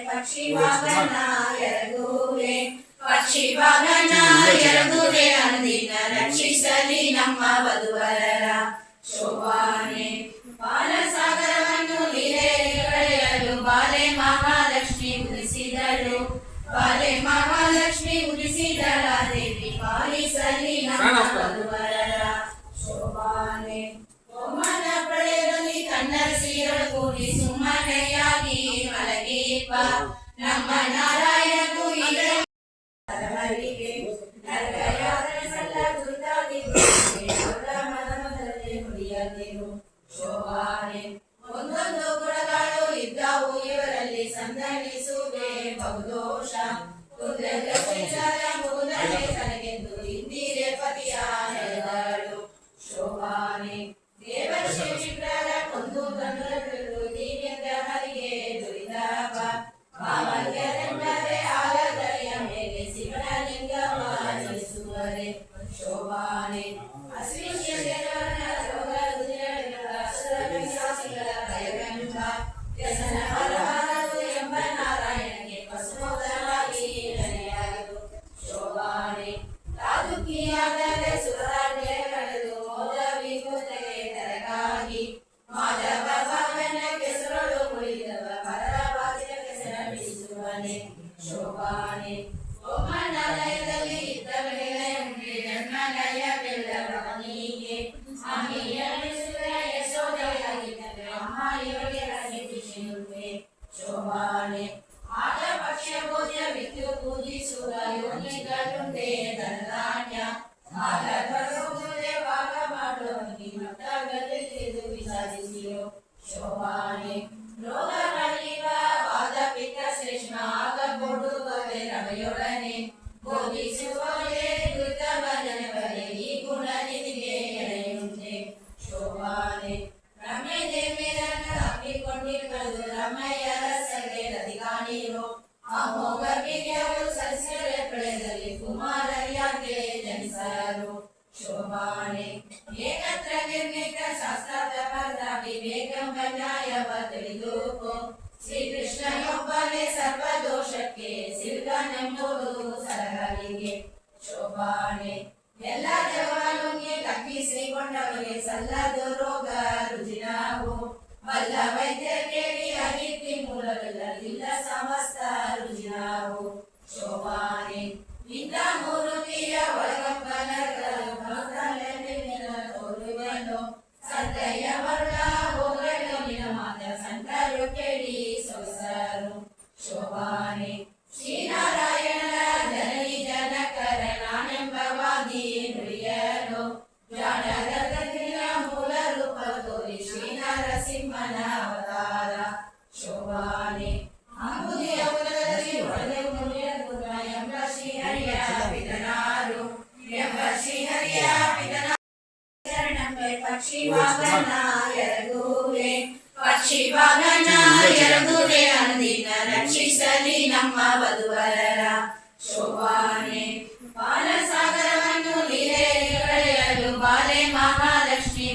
ಪಕ್ಷಿ ವಾಹನ ಎರಗುವೆ ಅಂದಿನ ರಕ್ಷಿಸಲಿ ನಮ್ಮ ವಧುವರರ ಶೋಭಾನೆ ಬಾಲಸಾಗರವನ್ನು ಕಳೆಯಲು ಬಾಲೆ ಮಹಾಲಕ್ಷ್ಮಿ ಉದಿಸಿದಳು ಉದಿಸಿದಳ ದೇವಿ ಪಾಲಿಸಲಿ ನಮ್ಮ ವಧುವರರ ಶೋಭಾನೆ ಓಮನ ಪಡೆಯಲಿ ಕನ್ನಡ ಸೀರಳು ಕೂಡಿ ಸುಮ್ಮನೆಯಾಗಿ ಮಲಗೀಪ ನಮ್ಮ ನಾರಾಯಣಗೂ ಶೋಭಾನೆ ಒಂದೊಂದು ಗುಣಗಳು ಇದ್ದವು ಇವರಲ್ಲಿ ಸಂದಣಿಸುವೆ ಬಹುದೋಷ ತನಗೆಂದು ಇಂದಿರೆ ಪತಿಯ ನೆಲೆಗಳು ಶೋಭಾನೆ ದೇವಶ್ರೀ ವಿಗ್ರಹ ಕೊಂದು ತಂದು ದಿವ್ಯಂಗ ಹರಿಗೆ ದುರಿದಾಪ ಭಾವನೆಂದರೆ ಆಲದರಿಯ ಮೇಲೆ ಶಿವನ ಲಿಂಗವಾನಿಸುವರೆ ಶೋಭಾನೆ ಎಂಬ ನಾರಾಯಣಗೆ ಪಶುಮೋದರಾಗಿ ನಡೆಯಾಗದು ಶೋಭಾನೆ ರಾಜಕೀಯಾದರೆ ಸುರಾಜ್ಯ ಕಳೆದು ಮೋದ ವಿಭೂತೆಗೆ ತೆರಗಾಗಿ ಮಾಧವ ಭಾವನ ಕೆಸರಳು ಕುಳಿದವ ಪರರ ಬಾಗಿಲ ಕೆಸರ ಬಿಡಿಸುವನೆ ಶೋಭಾನೆ ಓಮನಾಲಯದಲ್ಲಿ ಇದ್ದ ವೇಳೆ ಉಂಟೆ ಜನ್ಮಲಯ ಬೆಳ್ಳವನಿಗೆ ಯಶೋದೆಯಾಗಿದ್ದರೆ ಅಮ್ಮ ಇವರಿಗೆ ರಸಿರುವೆ ಶೋಭಾನೆ ಆಗ ಪಕ್ಷ ಭೋಜ್ಯ ವಿದ್ಯು ಪೂಜಿಸುವ ಯೋನಿಗಳುಂಟೆ ಧನಧಾನ್ಯ ಆಗ ಬರುವುದೇ ಭಾಗ ಮಾಡುವವನಿಗೆ ಮಟ್ಟಗಲ್ಲಿದು ವಿಚಾರಿಸಿಯೋ ಶೋಭಾನೆ ರೋಗಗಳಿವ ವಾದ ಪಿತ್ತ ಶ್ರೇಷ್ಠ ಆಗ ಕೊಡುವವೇ ರಮೆಯೊಡನೆ ಬೋಧಿಸುವವೇ ದುರ್ಗಮನವರೇ ಈ ಗುಣ ನಿಧಿಗೆ ಎಳೆಯುಂಟೆ ಶೋಭಾನೆ ರಮೆ ದೇವಿಯರನ್ನು ಹಮ್ಮಿಕೊಂಡಿರುವುದು ರಮೆಯ ರಸಗೆ ರತಿ ಕಾಣಿರೋ ಅಮೋಘ ಬೀರ್ಯವು ಸಸ್ಯರೆ ಬೆಳೆದಲ್ಲಿ ಕುಮಾರರಿಯಾಗೆ ಜನಿಸರು ಶೋಭಾನೆ ಏಕತ್ರ ನಿರ್ಮಿತ ಶಾಸ್ತ್ರಾರ್ಥ ಪದ ವಿವೇಕಂ ನ್ಯಾಯವ ತಿಳಿದುಕೋ ಶ್ರೀಕೃಷ್ಣನೊಬ್ಬನೇ ಸರ್ವದೋಷಕ್ಕೆ ಸಿಲ್ಕನೆಂಬುದು ಸರಹರಿಗೆ ಶೋಭಾನೆ ಎಲ್ಲ ಜಗವನ್ನುಗೆ ತಪ್ಪಿಸಿಕೊಂಡವರಿಗೆ ಸಲ್ಲದು ರೋಗ ರುಜಿನವು ಬಲ್ಲ ವೈದ್ಯ ಕೇಳಿ ಅಗಿತ್ತಿ ಮೂಲವಿಲ್ಲದಿಲ್ಲ ಸಮಸ್ತ ರುಜಿನವು ಶೋಭಾನೆ ಇಂಥ ಮೂರುತಿಯ ಒಳಗಂಬನಗಳು ತೋರುವೆನು ಸತ್ಯ ವರ್ಣ ಹೋಗಲು ನಿನ ಮಾತ ಸಂತರು ಕೇಳಿ ಸೊಗಸರು ಶೋಭಾನೆ ಶ್ರೀನಾರಾಯಣನ ಜನನಿ ಜನಕರ ನಾನೆಂಬವಾದಿ ನುಡಿಯಲು ಜಾಣರತ್ನ ಮೂಲ ರೂಪ ತೋರಿ ಶ್ರೀನರಸಿಂಹನ ಅವತಾರ ಶೋಭಾನೆ ಅಂಬುದಿಯ ಉದರದಲ್ಲಿ ಒಳಗೆ ಎಂಬ ಶ್ರೀಹರಿಯ ಪಿತನಾರು ಎಂಬ ಶ್ರೀಹರಿಯ ಪಿತನ ಪಕ್ಷಿ ವಾಹನ ಎರಗುವೆ ಅಂದಿನ ರಕ್ಷಿಸಲಿ ನಮ್ಮ ವಧುವರರ ಶೋಭಾನೆ ಬಾಲಸಾಗರವನ್ನು ಕಳೆಯಲು ಬಾಲೆ ಮಹಾಲಕ್ಷ್ಮಿ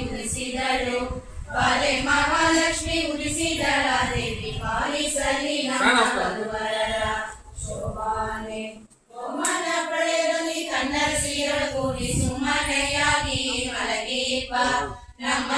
ಉದಿಸಿದಳ ದೇವಿ ಪಾಲಿಸಲಿ ನಮ್ಮ ವಧುವರರ ಶೋಭಾನೆ ಓಮನ ಪಡೆಯಲಿ ಕನ್ನಡ ಸೀರಳು ಕೂಡಿ ಸುಮ್ಮನೆಯಾಗಿ ಮಲಗೀಪ ನಮ್ಮ